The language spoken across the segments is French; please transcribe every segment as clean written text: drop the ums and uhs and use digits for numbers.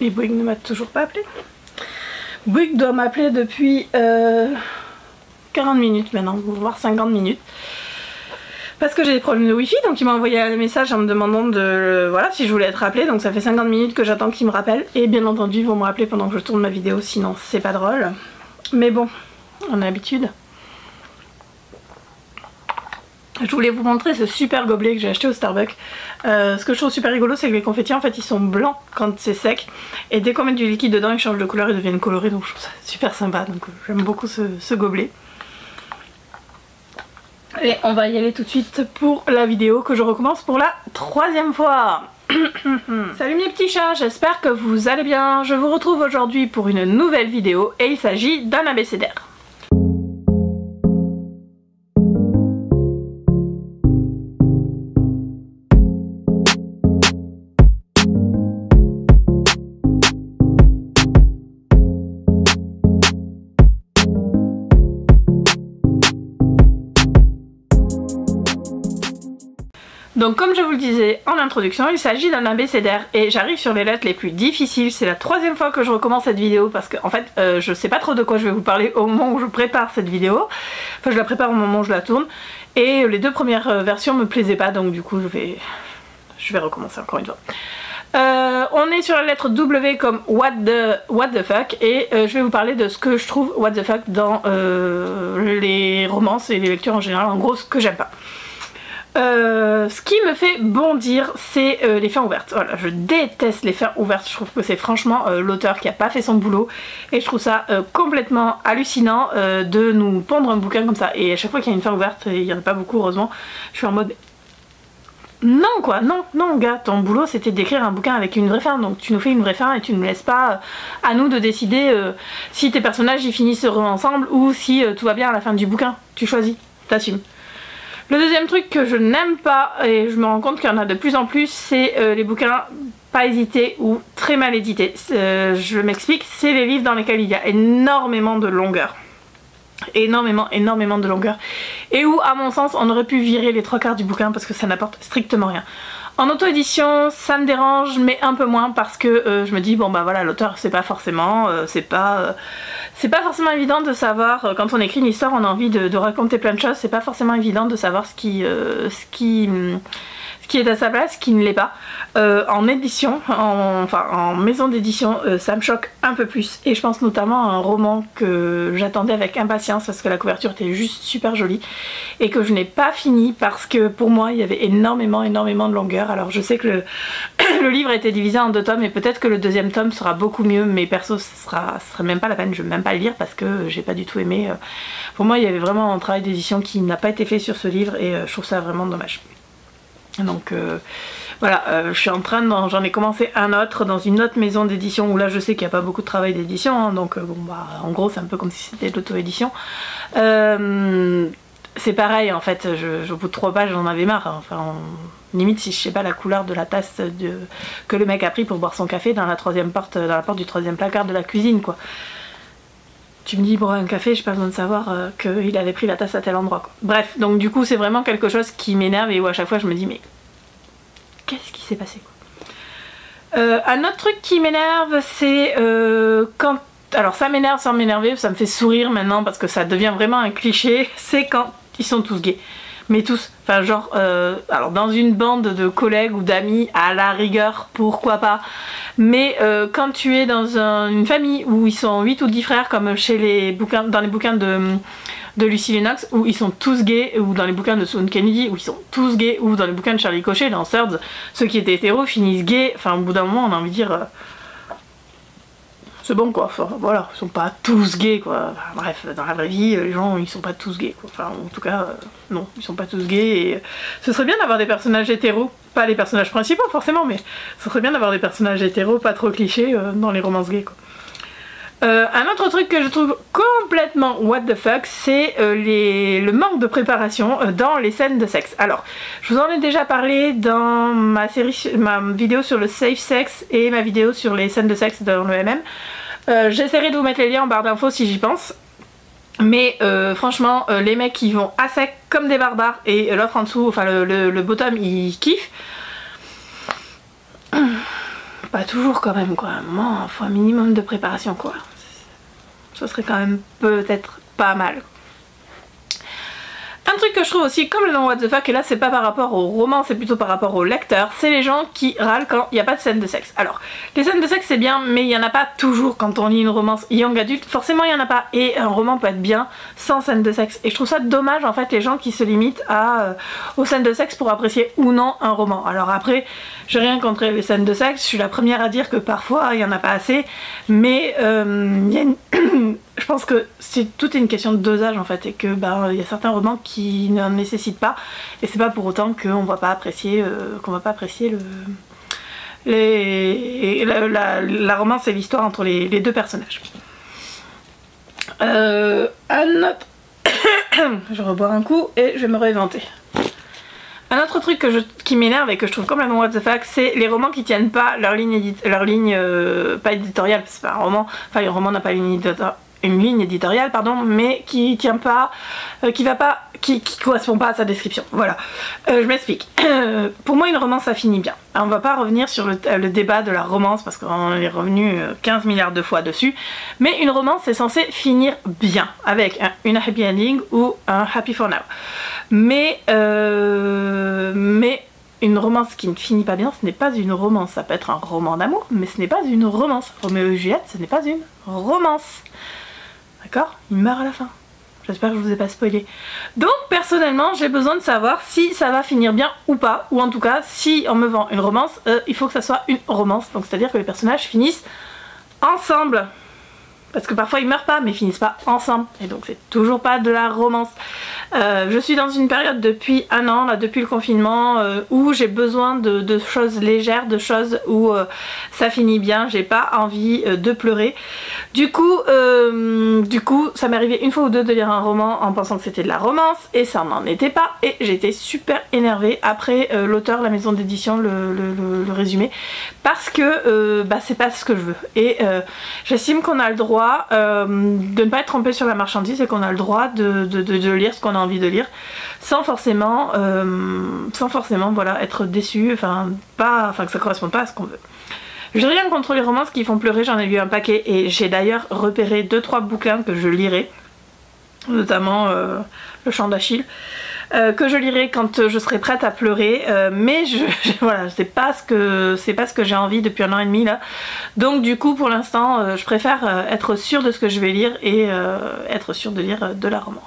Et Bouygues ne m'a toujours pas appelé. Bouygues doit m'appeler depuis 40 minutes maintenant, voire 50 minutes. Parce que j'ai des problèmes de wifi, donc il m'a envoyé un message en me demandant de voilà, si je voulais être rappelée. Donc ça fait 50 minutes que j'attends qu'il me rappelle. Et bien entendu ils vont me rappeler pendant que je tourne ma vidéo, sinon c'est pas drôle. Mais bon, on a l'habitude. Je voulais vous montrer ce super gobelet que j'ai acheté au Starbucks. Ce que je trouve super rigolo, c'est que les confettis en fait ils sont blancs quand c'est sec, et dès qu'on met du liquide dedans ils changent de couleur, ils deviennent colorés, donc je trouve ça super sympa. Donc j'aime beaucoup ce gobelet. Et on va y aller tout de suite pour la vidéo que je recommence pour la 3e fois. Salut mes petits chats, j'espère que vous allez bien. Je vous retrouve aujourd'hui pour une nouvelle vidéo et il s'agit d'un abécédaire. Donc comme je vous le disais en introduction, il s'agit d'un abécédaire et j'arrive sur les lettres les plus difficiles. C'est la 3e fois que je recommence cette vidéo parce que en fait je sais pas trop de quoi je vais vous parler au moment où je prépare cette vidéo. Enfin je la prépare au moment où je la tourne et les 2 premières versions me plaisaient pas, donc du coup je vais recommencer encore une fois. On est sur la lettre W comme what the fuck et je vais vous parler de ce que je trouve what the fuck dans les romances et les lectures en général, en gros ce que j'aime pas. Ce qui me fait bondir, c'est les fins ouvertes. Voilà, je déteste les fins ouvertes. Je trouve que c'est franchement l'auteur qui a pas fait son boulot et je trouve ça complètement hallucinant de nous pondre un bouquin comme ça. Et à chaque fois qu'il y a une fin ouverte, et il y en a pas beaucoup heureusement, je suis en mode non quoi, non gars, ton boulot c'était d'écrire un bouquin avec une vraie fin, donc tu nous fais une vraie fin et tu ne laisses pas à nous de décider si tes personnages ils finissent heureux ensemble ou si tout va bien à la fin du bouquin. Tu choisis, t'assumes. Le deuxième truc que je n'aime pas, et je me rends compte qu'il y en a de plus en plus, c'est les bouquins pas hésités ou très mal édités. Je m'explique, c'est les livres dans lesquels il y a énormément de longueur. Énormément de longueur. Et où, à mon sens, on aurait pu virer les 3/4 du bouquin parce que ça n'apporte strictement rien. En auto-édition, ça me dérange, mais un peu moins parce que je me dis, bon bah voilà, l'auteur c'est pas forcément, c'est pas forcément évident de savoir, quand on écrit une histoire, on a envie de raconter plein de choses, c'est pas forcément évident de savoir ce qui est à sa place, ce qui ne l'est pas. En édition, en maison d'édition, ça me choque un peu plus. Et je pense notamment à un roman que j'attendais avec impatience parce que la couverture était juste super jolie et que je n'ai pas fini parce que pour moi il y avait énormément de longueur. Alors je sais que le livre a été divisé en 2 tomes et peut-être que le 2e tome sera beaucoup mieux, mais perso ce serait même pas la peine, je vais même pas le lire parce que j'ai pas du tout aimé. Pour moi il y avait vraiment un travail d'édition qui n'a pas été fait sur ce livre et je trouve ça vraiment dommage. Donc voilà, je suis en train j'en ai commencé un autre dans une autre maison d'édition où là je sais qu'il n'y a pas beaucoup de travail d'édition, hein, donc bon bah en gros c'est un peu comme si c'était de l'auto-édition. C'est pareil en fait, au bout de 3 pages j'en avais marre, hein. Enfin limite si je sais pas la couleur de la tasse que le mec a pris pour boire son café dans la porte du 3e placard de la cuisine quoi. Tu me dis pour un café, j'ai pas besoin de savoir qu'il avait pris la tasse à tel endroit quoi. Bref, donc du coup c'est vraiment quelque chose qui m'énerve et où à chaque fois je me dis mais qu'est-ce qui s'est passé quoi. Un autre truc qui m'énerve c'est quand... Alors ça m'énerve sans m'énerver, ça me fait sourire maintenant parce que ça devient vraiment un cliché, c'est quand ils sont tous gays. Mais tous, enfin genre, alors dans une bande de collègues ou d'amis, à la rigueur, pourquoi pas. Mais quand tu es dans une famille où ils sont 8 ou 10 frères, comme dans les bouquins de Lucy Lennox, où ils sont tous gays, ou dans les bouquins de Sloane Kennedy, où ils sont tous gays, ou dans les bouquins de Charlie Cochet, dans Thirds, ceux qui étaient hétéros finissent gays, enfin au bout d'un moment on a envie de dire... c'est bon quoi, enfin voilà, ils sont pas tous gays quoi, enfin, bref, dans la vraie vie, les gens ils sont pas tous gays quoi, enfin en tout cas, non, ils sont pas tous gays et ce serait bien d'avoir des personnages hétéros, pas les personnages principaux forcément, mais ce serait bien d'avoir des personnages hétéros pas trop clichés dans les romances gays quoi. Un autre truc que je trouve complètement what the fuck, c'est le manque de préparation dans les scènes de sexe. Alors, je vous en ai déjà parlé dans ma vidéo sur le safe sex et ma vidéo sur les scènes de sexe dans le MM. J'essaierai de vous mettre les liens en barre d'infos si j'y pense. Mais franchement, les mecs qui vont à sec comme des barbares et l'autre en dessous, enfin le bottom il kiffe. Pas toujours quand même quoi, à un moment, il faut un minimum de préparation quoi. Ce serait quand même peut-être pas mal. Un truc que je trouve aussi complètement what the fuck, et là c'est pas par rapport au roman, c'est plutôt par rapport au lecteur, c'est les gens qui râlent quand il n'y a pas de scène de sexe. Alors, les scènes de sexe c'est bien, mais il n'y en a pas toujours quand on lit une romance young adulte, forcément il n'y en a pas, et un roman peut être bien sans scène de sexe. Et je trouve ça dommage en fait les gens qui se limitent aux scènes de sexe pour apprécier ou non un roman. Alors après, j'ai rien contre les scènes de sexe, je suis la première à dire que parfois il n'y en a pas assez, mais il y a une... je pense que c'est toute une question de dosage en fait, et que il y a certains romans qui n'en nécessitent pas, et c'est pas pour autant qu'on va pas apprécier la romance et l'histoire entre les deux personnages. Un autre... je vais reboire un coup et je vais me réinventer. Un autre truc qui m'énerve et que je trouve complètement what the fuck, c'est les romans qui tiennent pas leur ligne, pas éditoriale, c'est pas un roman, enfin le roman n'a pas une ligne éditoriale pardon, mais qui tient pas, qui correspond pas à sa description. Voilà, je m'explique. Pour moi une romance ça finit bien. Alors, on va pas revenir sur le débat de la romance parce qu'on est revenu 15 milliards de fois dessus, mais une romance c'est censé finir bien avec une happy ending ou un happy for now. Mais une romance qui ne finit pas bien, ce n'est pas une romance. Ça peut être un roman d'amour, mais ce n'est pas une romance. Roméo et Juliette, ce n'est pas une romance. D'accord? Il meurt à la fin. J'espère que je vous ai pas spoilé. Donc personnellement, j'ai besoin de savoir si ça va finir bien ou pas. Ou en tout cas, si on me vend une romance, il faut que ça soit une romance. Donc c'est-à-dire que les personnages finissent ensemble. Parce que parfois ils meurent pas mais ils finissent pas ensemble, et donc c'est toujours pas de la romance. Je suis dans une période depuis un an, là, depuis le confinement, où j'ai besoin de choses légères, de choses où ça finit bien, j'ai pas envie de pleurer. Du coup ça m'est arrivé une fois ou deux de lire un roman en pensant que c'était de la romance, et ça n'en était pas, et j'étais super énervée après l'auteur, la maison d'édition, le résumé, parce que c'est pas ce que je veux. Et j'estime qu'on a le droit de ne pas être trompé sur la marchandise, et qu'on a le droit de lire ce qu'on a envie de lire sans forcément voilà, être déçu, enfin que ça corresponde pas à ce qu'on veut. J'ai rien contre les romances qui font pleurer, j'en ai lu un paquet, et j'ai d'ailleurs repéré 2-3 bouquins que je lirai, notamment Le Chant d'Achille, que je lirai quand je serai prête à pleurer, mais voilà, c'est pas ce que j'ai envie depuis 1 an et demi là. Donc du coup pour l'instant je préfère être sûre de ce que je vais lire, et être sûre de lire de la romance.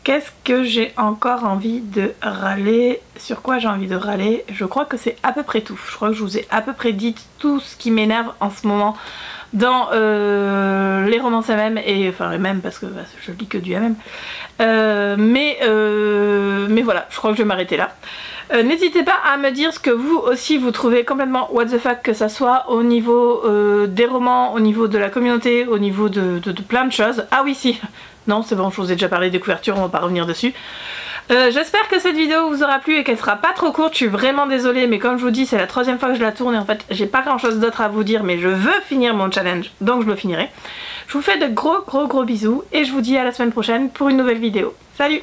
Qu'est-ce que j'ai encore envie de râler? Sur quoi j'ai envie de râler? Je crois que c'est à peu près tout. Je crois que je vous ai à peu près dit tout ce qui m'énerve en ce moment dans les romances MM, et enfin MM parce que je lis que du MM. Mais voilà, je crois que je vais m'arrêter là. N'hésitez pas à me dire ce que vous aussi vous trouvez complètement what the fuck, que ça soit au niveau des romans, au niveau de la communauté, au niveau de plein de choses. Ah oui si, non c'est bon, je vous ai déjà parlé des couvertures, on va pas revenir dessus. J'espère que cette vidéo vous aura plu et qu'elle sera pas trop courte. Je suis vraiment désolée, mais comme je vous dis, c'est la 3e fois que je la tourne, et en fait j'ai pas grand chose d'autre à vous dire, mais je veux finir mon challenge, donc je le finirai. Je vous fais de gros bisous, et je vous dis à la semaine prochaine pour une nouvelle vidéo. Salut!